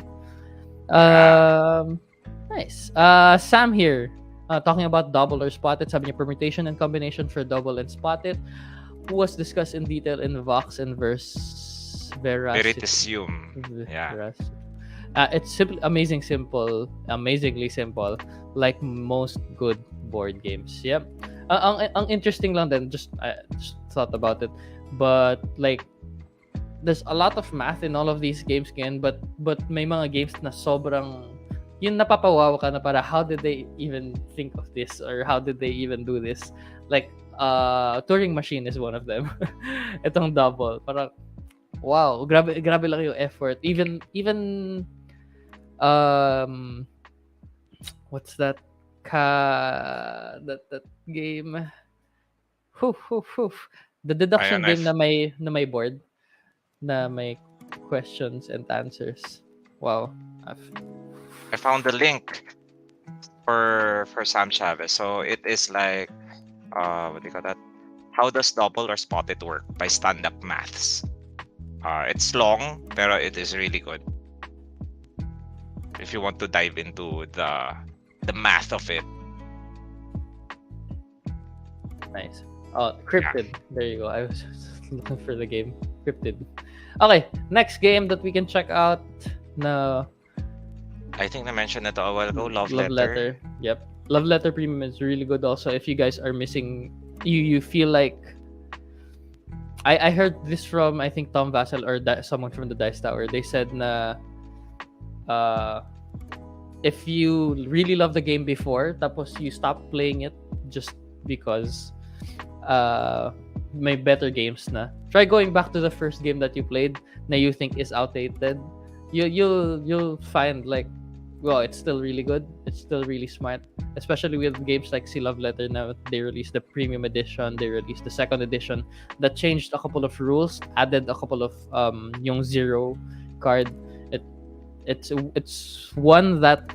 Nice. Sam here, talking about double or spotted. Sabi niya permutation and combination for double and spotted was discussed in detail in Vox and Veracity. Veritasium. Yeah. It's amazingly simple, like most good board games. Yep. Ang interesting lang din, I just thought about it, but like there's a lot of math in all of these games again, but may mga games na sobrang yung napapawaw ka na para how did they even think of this or how did they even do this? Like Turing Machine is one of them. Itong double, parang wow, grabe lang yung effort. Even what's that that game? The deduction Ayun, game na may board na may questions and answers. Wow. I found the link for Sam Chavez. So it is like what do you call that? How does double or spotted work by Stand Up Maths. It's long, pero it is really good. If you want to dive into the math of it. Nice. Oh, Cryptid. There you go. I was just looking for the game. Cryptid. Okay, next game that we can check out na I think I mentioned it a while ago. Love Letter. Letter. Yep. Love Letter Premium is really good also. If you guys are missing, you feel like I heard this from I think Tom Vassell or someone from the Dice Tower. They said na if you really love the game before, tapos you stop playing it just because may better games na. Try going back to the first game that you played na you think is outdated. You'll find like, well, it's still really good. It's still really smart, especially with games like Love Letter. Now they released the premium edition, they released the second edition that changed a couple of rules, added a couple of yung zero card. It's one that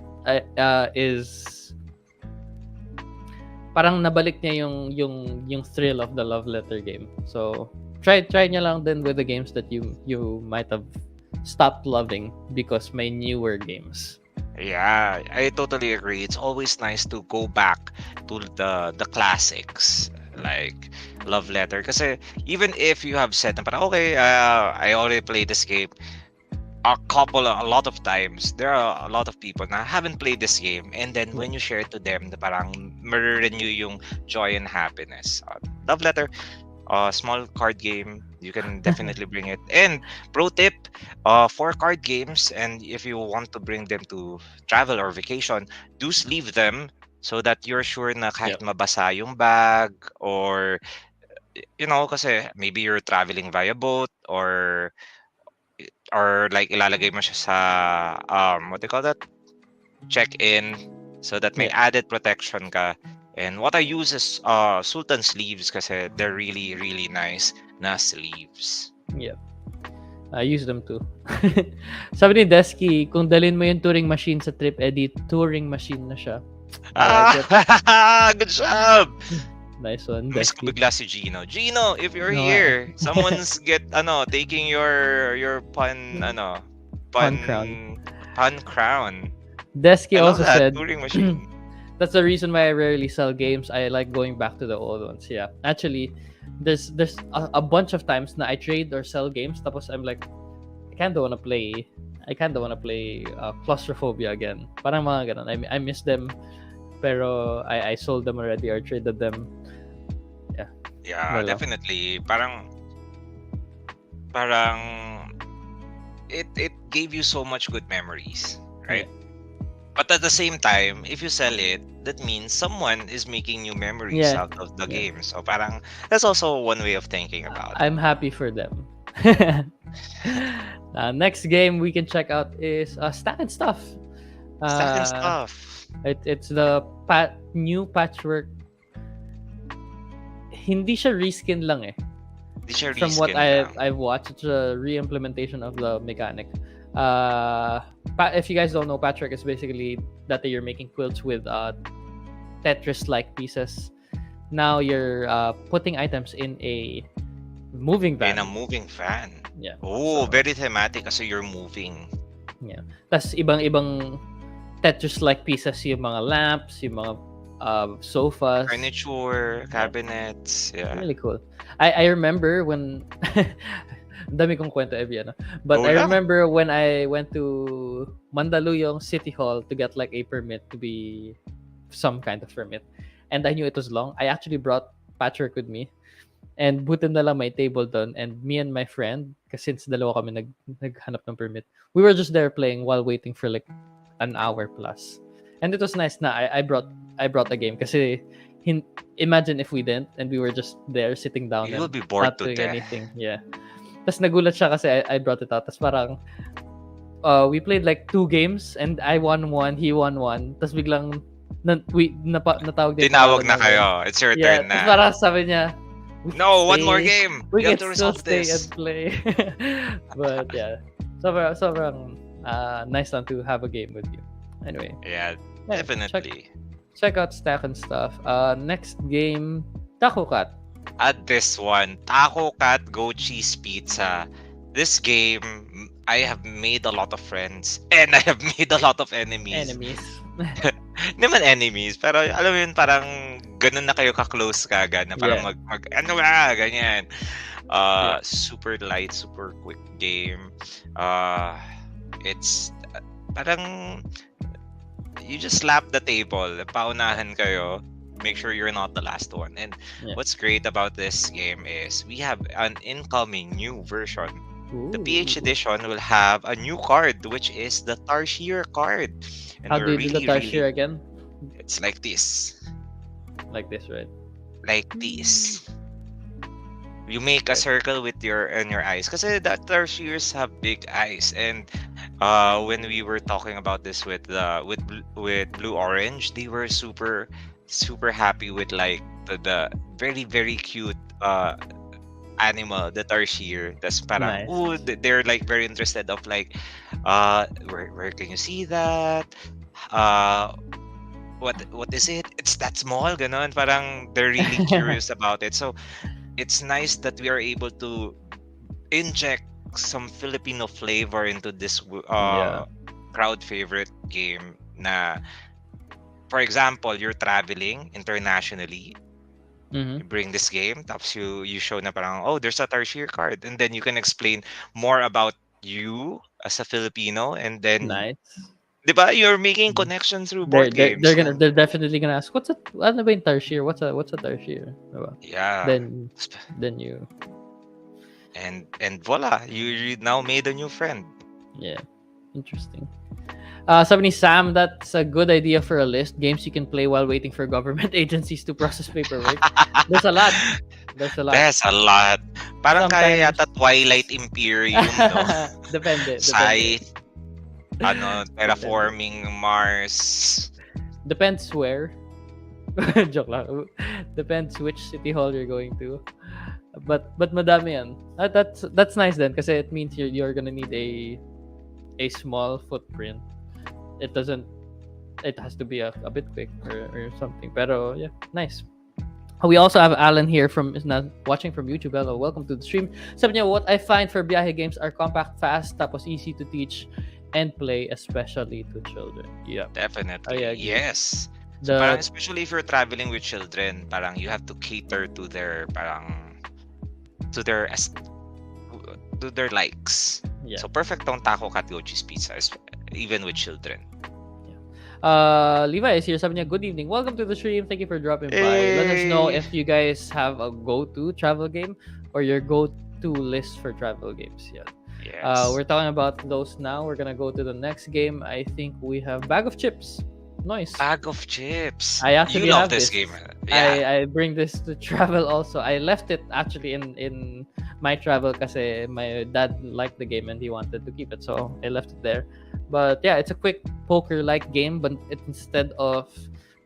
is parang nabalik niya yung thrill of the Love Letter game. So try niya lang din with the games that you might have stopped loving because may newer games. Yeah, I totally agree. It's always nice to go back to the classics like Love Letter. Kasi even if you have said na parang okay, I already played this game a lot of times, there are a lot of people na haven't played this game, and then when you share it to them, na parang ma-renew yung joy and happiness. Love Letter, small card game, you can definitely bring it. And pro tip, for card games, and if you want to bring them to travel or vacation, do sleeve them so that you're sure na kahit mabasa yung bag, or kasi maybe you're traveling via boat, or like ilalagay mo siya sa what do you call that, check-in, so that may added protection ka. And what I use is Sultan sleeves kasi they're really really nice na sleeves. Yep. I use them too. Sabi ni Desky, kung dalhin mo yung Turing Machine sa trip, edi Turing Machine na siya. Good job. Nice one, Miss ko Desky. bigla si Gino. Gino, if you're here, someone's taking your pun crown. Pun crown. Desky I love also that, said Turing Machine. that's the reason why I rarely sell games. I like going back to the old ones. Yeah, actually, there's a bunch of times na I trade or sell games. Tapos I'm like, I kind of want to play Claustrophobia again. Parang mga ganun. I miss them, pero I sold them already or traded them. Yeah, Wala. definitely. Parang it gave you so much good memories, right? But at the same time, if you sell it, that means someone is making new memories out of the game. So parang that's also one way of thinking about it. I'm happy for them. Next game we can check out is Stack and Stuff. Stack and Stuff. It's the new patchwork. Hindi siya reskin lang eh. From what I've watched, it's a re-implementation of the mechanic. If you guys don't know, patchwork is basically that you're making quilts with Tetris-like pieces. Now you're putting items in a moving van. In a moving van. Yeah. Oh, very thematic kasi you're moving. Yeah. Tas ibang Tetris-like pieces, yung mga lamps, yung mga sofas, Furniture, cabinets. Yeah. really cool. I remember when Dami kong kwento, Evie, ano. But Go I lang. remember when I went to Mandaluyong City Hall to get like a permit to be some kind of permit. And I knew it was long. I actually brought Patrick with me. And buti na lang may table doon. And me and my friend, kasi since dalawa kami naghanap ng permit, we were just there playing while waiting for like an hour plus. And it was nice na I brought a game kasi imagine if we didn't and we were just there sitting down You will and be bored not to doing death. anything. Yeah. Tapos nagulat siya kasi I brought it out. Tapos parang we played like 2 games and I won 1, he won 1. Tapos biglang natawag din Tinawag pangalan na namin. kayo. It's your Yeah, turn tapos na. parang sabi niya, No, one more stay. game. We You have can to still resolve stay this. and play. But yeah, sobrang nice lang to have a game with you. Anyway, Yeah, yeah, definitely. check out Stack and stuff. Next game, Taco Cat. At this one, Taco Cat Go Cheese Pizza. This game, I have made a lot of friends and I have made a lot of enemies. Enemies. Hindi naman enemies, pero alam mo yun, parang ganun na kayo ka-close kagad na parang Yeah. ano ba, ganyan. Yeah. Super light, super quick game. It's parang you just slap the table, paunahan kayo, make sure you're not the last one. And Yeah. what's great about this game is we have an incoming new version. The PH edition will have a new card, which is the Tarsier card. And How do we're you do the Tarsier again? It's like this. Like this, right? Like this. You make a circle with your eyes. Kasi the Tarsiers have big eyes. And when we were talking about this with Blue Orange, they were super happy with like the very very cute animal, the Tarsier. That's parang Nice. they're like very interested of like where can you see that? What is it? It's that small, ganon. Parang they're really curious about it. So it's nice that we are able to inject some Filipino flavor into this Yeah. crowd favorite game. Na, for example, you're traveling internationally. Mm-hmm. You bring this game, tapos you show na parang, oh, there's a Tarsier card, and then you can explain more about you as a Filipino, and then, Nice. di ba, you're making connections through They're, board they're, games. they're gonna they're definitely gonna ask what's ano ba yung Tarsier? What's a Tarsier? Diba? Yeah. Then you And voila, you now made a new friend. yeah. Interesting. Sabi ni Sam, that's a good idea for a list. Games you can play while waiting for government agencies to process paperwork. There's a lot. There's a lot. Parang kaya yata Twilight Imperium, no? Depende. Scythe, terraforming Mars. Depends where. Joke lang. Depends which city hall you're going to. But madami yan. That's nice then kasi it means you're gonna need a small footprint. It has to be a bit quick or something. Pero yeah, nice. We also have Alan here watching from YouTube. Hello, welcome to the stream. Sabi niya, what I find for biyahe games are compact, fast, tapos easy to teach and play, especially to children. Yeah. Definitely. I agree. Yes. So parang especially if you're traveling with children, parang you have to cater to their likes. Yeah. So perfect tong Taco Cat Go Cheese Pizza, even with children. Levi is here. Sabi niya, good evening. Welcome to the stream. Thank you for dropping by. Let us know if you guys have a go-to travel game or your go-to list for travel games. Yeah. Yes. We're talking about those now. We're gonna go to the next game. I think we have Bag of Chips. Nice. Bag of Chips. I actually you love have this this. game. Yeah. I bring this to travel also. I left it actually in my travel kasi my dad liked the game and he wanted to keep it, so I left it there. But yeah, it's a quick poker-like game, but instead of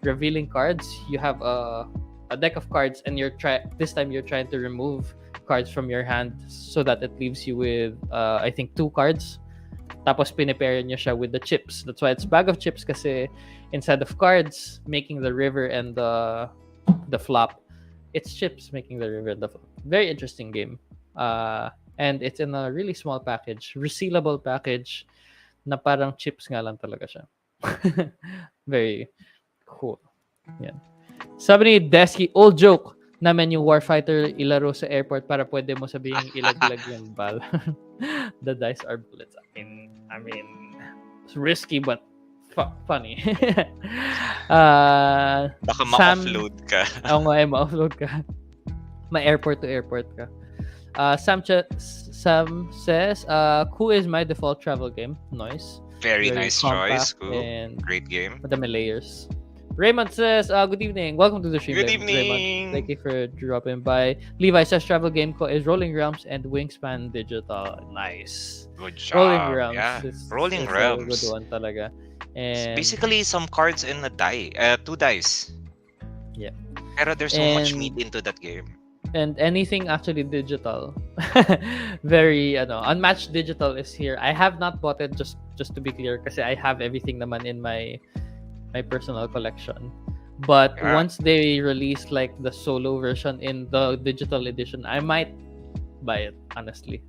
revealing cards, you have a deck of cards, and this time you're trying to remove cards from your hand so that it leaves you with I think 2 cards. Tapos pinipair niya siya with the chips. That's why it's Bag of Chips kasi instead of cards making the river and the flop, it's chips making the river and the flop. Very interesting game. And it's in a really small package, resealable package na parang chips nga lang talaga siya. Very cool. Yeah. Sabi ni Desky, old joke. namin yung Warfighter ilaro sa airport para pwede mo sabihing ilaglag yung bala. The dice are bullets. I mean, it's risky but funny. Baka Sam, ma-offload ka. Oo nga, ma-offload ka. Ma-airport to airport ka. Sam says, Who is my default travel game? Nice. Very nice choice. compact Cool. and Great game. madami layers. Raymond says, good evening. Welcome to the stream. Good Raymond. evening. Thank you for dropping by. Levi says, travel game ko is Rolling Realms and Wingspan Digital. Nice. Good job. Rolling Realms. Yeah. It's Rolling a Realms. good one talaga. It's And basically some cards and a die. 2 dice. Yeah. Pero there's so much And- meat into that game. and anything actually digital. Very unmatched digital is here. I have not bought it, just to be clear, kasi I have everything naman in my personal collection. But Yeah. once they release like the solo version in the digital edition, I might buy it honestly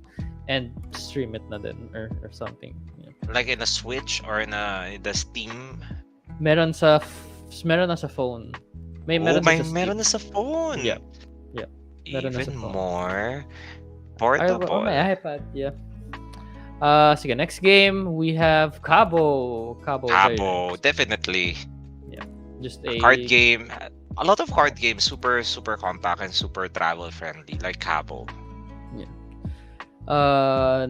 and stream it na din or something. Yeah. Like in a Switch or in the Steam. Meron na sa phone. Meron na sa Steam. Meron na sa phone. Yeah. Meron na sa Even phone. more Or portable. my iPad, yeah. Sige, next game we have Cabo. Very Cabo, nice. Definitely. Just a Card game. A lot of card games, super compact and super travel friendly, like Cabo.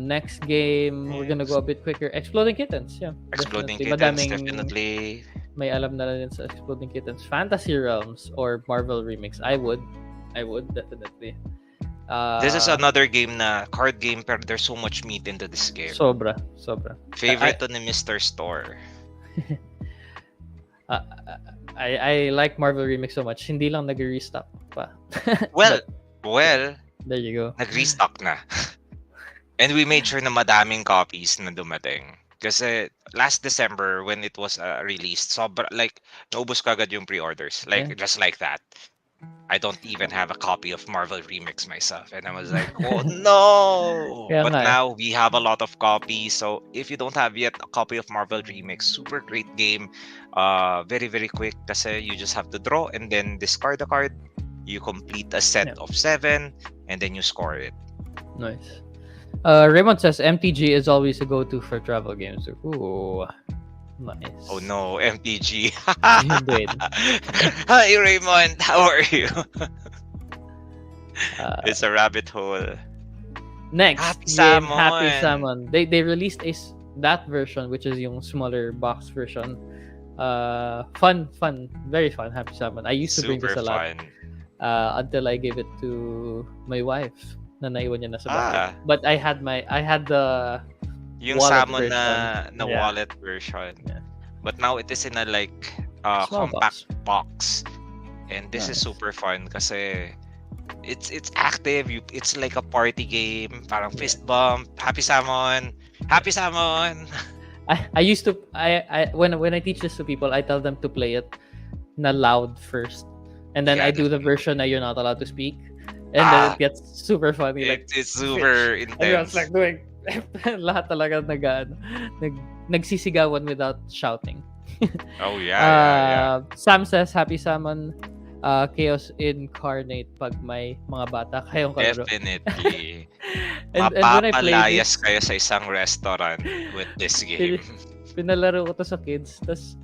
Next game, we're gonna go a bit quicker. Exploding Kittens, yeah. Exploding Definitely. Kittens, definitely. May alam na rin sa Exploding Kittens. Fantasy Realms or Marvel Remix. I would definitely. This is another game na card game, pero there's so much meat into this game. Sobra. Favorite to ni Mr. Store. I like Marvel Remix so much. Hindi lang nag-restock pa. Well, There you go. nag-restock na. And we made sure na madaming copies na dumating. Kasi last December when it was released, naubos kagad yung pre-orders. Just like that. I don't even have a copy of Marvel Remix myself. And I was like, oh no! Kaya But nga eh. now we have a lot of copies. So if you don't have yet a copy of Marvel Remix, super great game. Very, very quick kasi you just have to draw and then discard a card. You complete a set Yeah. of 7 and then you score it. Nice. Raymond says MTG is always a go-to for travel games. Ooh, nice. Oh no, MTG. Yun din. Hi Raymond, how are you? Uh, It's a rabbit hole. Next Happy game, Salmon. Happy Salmon. They released that version, which is yung smaller box version. Fun, very fun. Happy Salmon. I used to bring Super this a lot fun. until I gave it to my wife. Na naiwan niya na sa bahay. Ah. But I had the Yung wallet salmon na version. Yeah. wallet version. Yeah. But now it is in a Small compact box. And this is Nice. super fun kasi it's active. It's like a party game. Parang fist bump. Happy Salmon. Happy Salmon. I used to when I teach this to people, I tell them to play it na loud first, and then Yeah, I do the version that you're not allowed to speak, and then it gets super funny. Like It's super everyone's intense. like doing lahat talaga nagsisigawan without shouting. Oh yeah. Sam says Happy Salmon. Chaos incarnate pag may mga bata kayong kalaro. Definitely. and when I played Mapapalayas this, kayo sa isang restaurant with this game. pinalaro ko to sa kids. Tas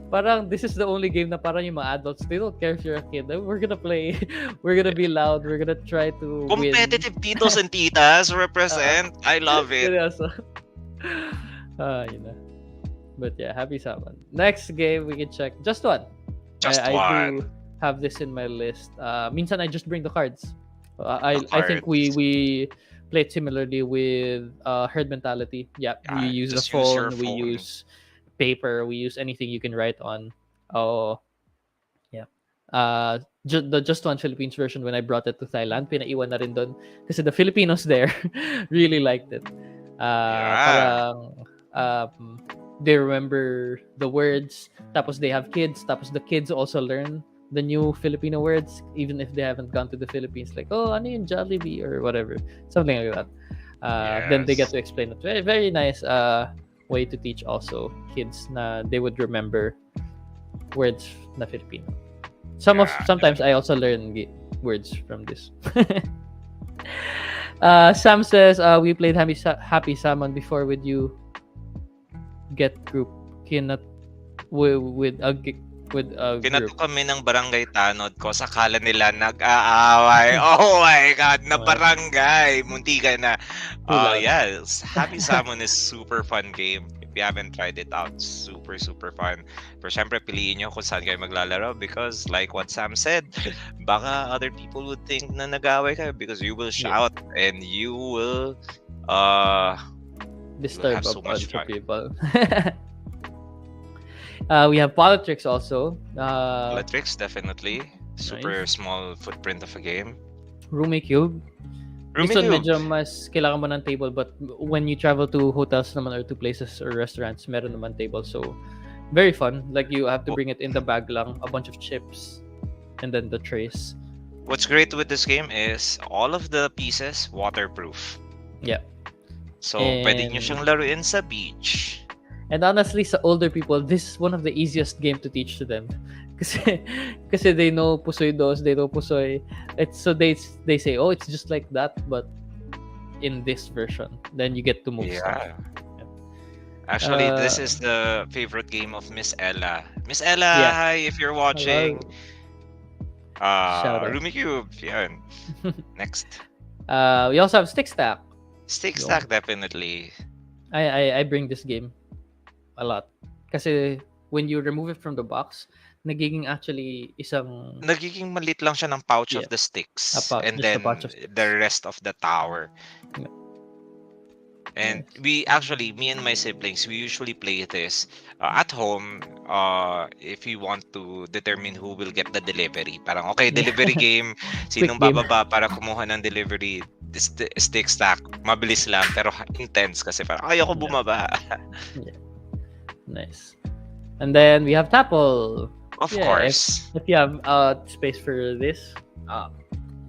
parang this is the only game na parang yung mga adults, they don't care if you're a kid. We're gonna play. We're gonna be loud. We're gonna try to Competitive titos and titas represent. I love win. it. Seryoso. Yun na. But yeah, Happy Salmon. Next game we can check. Just one. Just I one. do have this in my list. Minsan I just bring the cards. I think cards. we played similarly with Herd Mentality. Yeah, Yeah, we use the just use your phone, we phone. use paper, we use anything you can write on. Oh, yeah. The Just One Philippines version, when I brought it to Thailand, pinaiwan na rin doon kasi the Filipinos there really liked it. Parang they remember the words, tapos they have kids, tapos the kids also learn the new Filipino words even if they haven't gone to the Philippines, like ano yung Jollibee or whatever, something like that. Then they get Yes. to explain it. Very, very nice way to teach also kids na they would remember words na Filipino. Sometimes I also learn words from this. Sam says, we played Happy Salmon before with you. Get group. Cannot with a group. Kinato kami ng barangay tanod ko. Sakala nila nag-aaway. Oh my God, na barangay. Munti ka na. Yes, Happy Salmon is super fun game. If you haven't tried it out, super, super fun. Pero syempre, piliin nyo kung saan kayo maglalaro because like what Sam said, baka other people would think na nag-aaway kayo because you will shout and you will disturb have a so much bunch of fun. people. We have Politics also. Electrics, definitely. Super small footprint of a game. Roomy Cube. This one medyo mas kailangan mo ng table, but when you travel to hotels naman or to places or restaurants, meron naman table. So, very fun. Like, you have to bring it in the bag lang, a bunch of chips, and then the trays. What's great with this game is all of the pieces waterproof. Yeah. So, pwede nyo siyang laruin sa beach. And honestly, sa older people, this is one of the easiest game to teach to them. Kasi they know pusoy dos, they know pusoy. It's so they say, oh, it's just like that, but in this version, then you get to move stuff. Yeah. Actually, this is the favorite game of Miss Ella. Miss Ella, hi if you're watching. Roomy Cube, yan. Next. We also have Stick Stack. Stick Stack, definitely. I bring this game a lot. Kasi when you remove it from the box, nagiging maliit lang siya ng pouch of the sticks. And then the rest of the tower. Yeah. And me and my siblings, we usually play this at home if we want to determine who will get the delivery. Parang, okay, delivery game. Sinong bababa para kumuha ng delivery? Stick Stack. Mabilis lang, pero intense kasi parang, ayoko bumaba. Yeah. Nice. And then we have Tapple. Of course. If you have space for this,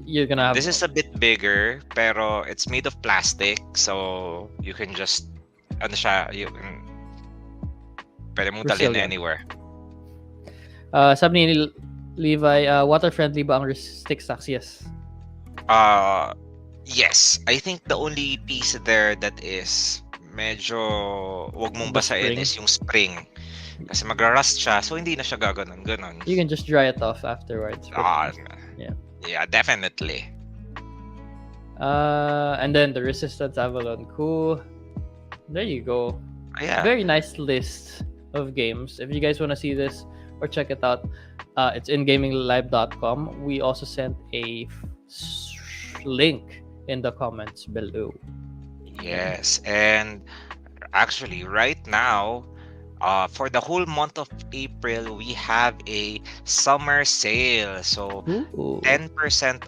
you're gonna have... This is a bit bigger, pero it's made of plastic, so you can just, pwede mong dalhin anywhere. Sabi ni Levi, water-friendly ba ang Stick Stacks? Yes. Yes. I think the only piece there that is medyo wag mong basahin is yung spring. Kasi magra-rust siya, so hindi na siya gaganon. You can just dry it off afterwards. Yeah, definitely. And then the Resistance Avalon. Cool. There you go. Yeah. Very nice list of games. If you guys want to see this or check it out, it's in gaminglive.com. We also sent a link in the comments below. Yes, and actually right now, for the whole month of April, we have a summer sale. So 10%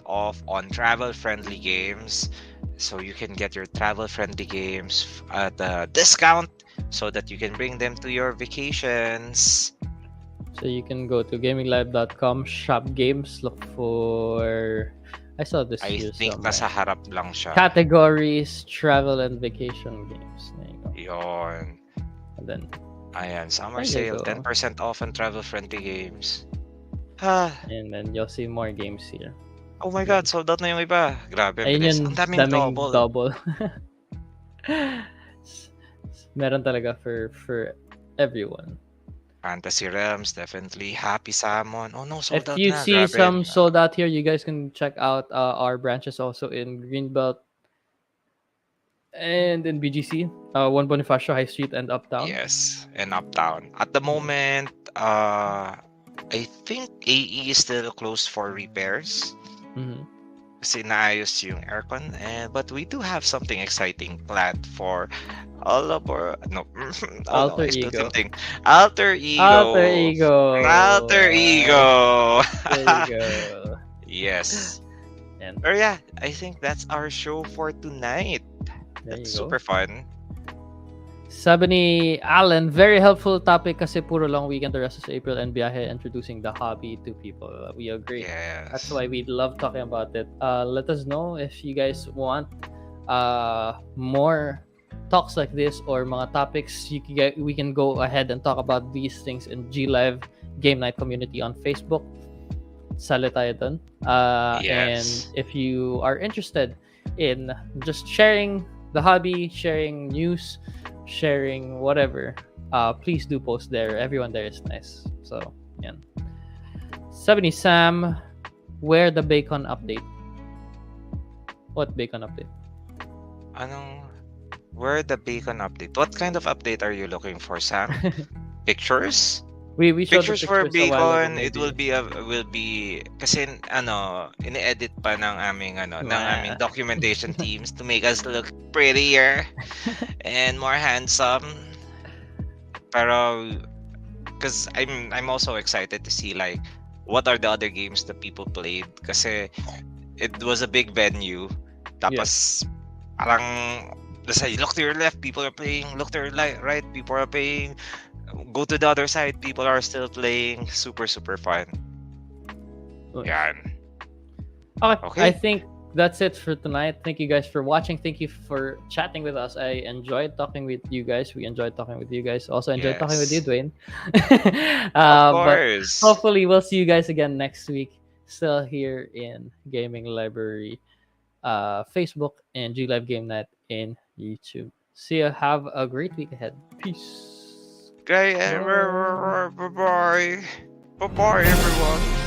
off on travel-friendly games. So you can get your travel-friendly games at a discount so that you can bring them to your vacations. So you can go to gaminglive.com, shop games, look for... I saw this here think somewhere. nasa harap lang siya. Categories, travel and vacation games. There you go. Yon. And then... Ayan, summer sale, 10% off on travel-friendly games. And then you'll see more games here. Oh my God, sold out na yung iba. Grabe, bilis. Ang daming double. Meron talaga for everyone. Fantasy Realms, definitely. Happy Salmon. Oh no, sold out na. If you see Grabe. some sold out here, you guys can check out our branches also in Greenbelt and in BGC, One Bonifacio High Street and Uptown. Yes, and Uptown. At the moment, I think AE is still closed for repairs. Mm-hmm. Kasi naayos yung aircon. But we do have something exciting planned for all of our... No. Alter Ego. Alter Ego. Alter Ego. Alter Ego. There you go. Yes. And Or yeah, I think that's our show for tonight. there you That's go. super fun. Sabi ni Alan, very helpful topic kasi puro long weekend the rest of April and biyahe introducing the hobby to people. We agree. Yes. That's why we love talking about it. Let us know if you guys want more talks like this or mga topics. We can go ahead and talk about these things in G Live Game Night community on Facebook. sali tayo dun. And Yes. if you are interested in just sharing the hobby, sharing news, sharing whatever, please do post there. Everyone there is nice. So, yan. 70 Sam, where the BAECON update? What BAECON update? Where the BAECON update? What kind of update are you looking for, Sam? Pictures? We showed the Pictures for pictures a while ago, BAECON, it maybe. will be kasi ini-edit pa ng aming documentation teams to make us look prettier and more handsome. Pero because I'm also excited to see like what are the other games that people played kasi it was a big venue. Tapos parang look to your left, people are playing. Look to your right, people are playing. Go to the other side, people are still playing. Super, super fun. Yan. Okay. I think that's it for tonight. Thank you guys for watching. Thank you for chatting with us. I enjoyed talking with you guys. We enjoyed talking with you guys. Also enjoyed talking with you, Dwayne. Of But course. hopefully we'll see you guys again next week. Still here in Gaming Library, Facebook, and G Live Game Night in YouTube. See you. Have a great week ahead. Peace. Okay, bye-bye. Bye-bye, everyone.